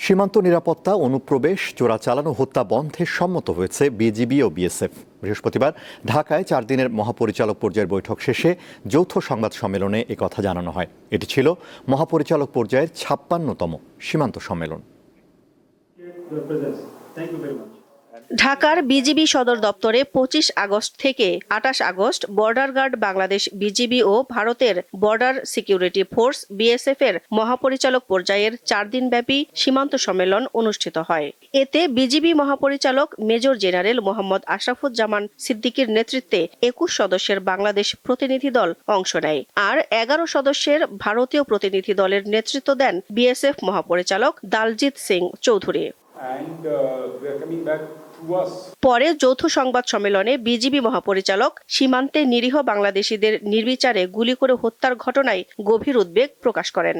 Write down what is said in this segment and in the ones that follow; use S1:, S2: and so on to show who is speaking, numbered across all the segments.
S1: সীমান্ত নিরাপত্তা, অনুপ্রবেশ, চোরাচালান ও হত্যা বন্ধে সম্মত হয়েছে বিজিবি ও বিএসএফ। বৃহস্পতিবার ঢাকায় 4 দিনের মহাপরিচালক পর্যায়ের বৈঠক শেষে যৌথ সংবাদ সম্মেলনে একথা জানানো হয়। এটি ছিল মহাপরিচালক পর্যায়ের 56তম সীমান্ত সম্মেলন।
S2: ঢাকার বিজিবি সদর দপ্তরে 25 আগস্ট থেকে 28 August border guard Bangladesh BGB ও ভারতের বর্ডার সিকিউরিটি ফোর্স বিএসএফ এর মহাপরিচালক পর্যায়ের 4 দিনব্যাপী সীমান্ত সম্মেলন অনুষ্ঠিত হয়। এতে বিজিবি মহাপরিচালক মেজর জেনারেল মোহাম্মদ আশরাফুজ্জামান সিদ্দিকীর নেতৃত্বে 21 সদস্যের বাংলাদেশ প্রতিনিধি দল অংশ নেয়। আর 11 সদস্যের ভারতীয় প্রতিনিধি দলের নেতৃত্ব দেন বিএসএফ মহাপরিচালক দালজিৎ সিং চৌধুরী। পরে যৌথ সংবাদ সম্মেলনে বিজিবি মহাপরিচালক সীমান্তে নিরীহ বাংলাদেশিদের নির্বিচারে গুলি করে হত্যার ঘটনায় গভীর উদ্বেগ প্রকাশ করেন।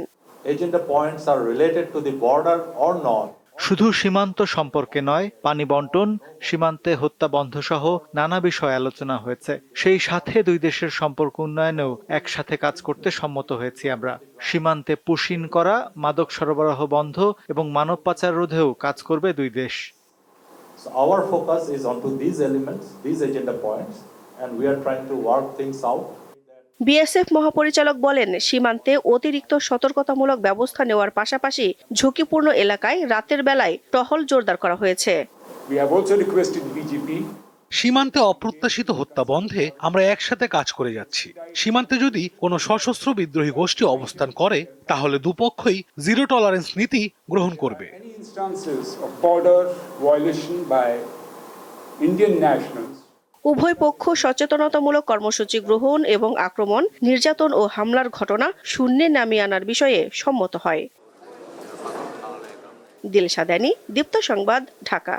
S3: শুধু সীমান্ত সম্পর্কে নয়, পানি বন্টন, সীমান্তে হত্যা বন্ধ সহ নানা বিষয় আলোচনা হয়েছে। সেই সাথে দুই দেশের সম্পর্ক উন্নয়নেও একসাথে কাজ করতে সম্মত হয়েছি আমরা। সীমান্তে পুশিন করা, মাদক সরবরাহ বন্ধ এবং মানব পাচার রোধেও কাজ করবে দুই দেশ।
S4: Our focus is onto these elements, these agenda points, and we are trying to work things out.
S2: BSF মহাপরিচালক বলেন, সীমান্তে অতিরিক্ত সতর্কতামূলক ব্যবস্থা নেওয়ার পাশাপাশি ঝুঁকিপূর্ণ এলাকায় রাতের বেলায় টহল জোরদার করা হয়েছে।
S5: We have also requested BGP
S6: সীমান্তে অপ্রত্যাশিত হত্যা বন্ধে আমরা একসাথে কাজ করে যাচ্ছি। সীমান্তে যদি কোনো সশস্ত্র বিদ্রোহী গোষ্ঠী অবস্থান করে, তাহলে দুপক্ষই জিরো টলারেন্স নীতি গ্রহণ করবে।
S5: any instances of border violation by Indian nationals.
S2: উভয় পক্ষ সচেতনতামূলক কর্মসূচি গ্রহণ এবং আক্রমণ, নির্যাতন ও হামলার ঘটনা শূন্যে নামিয়ে আনার বিষয়ে সম্মত হয়। দিলশা দানি, দীপ্ত সংবাদ, ঢাকা।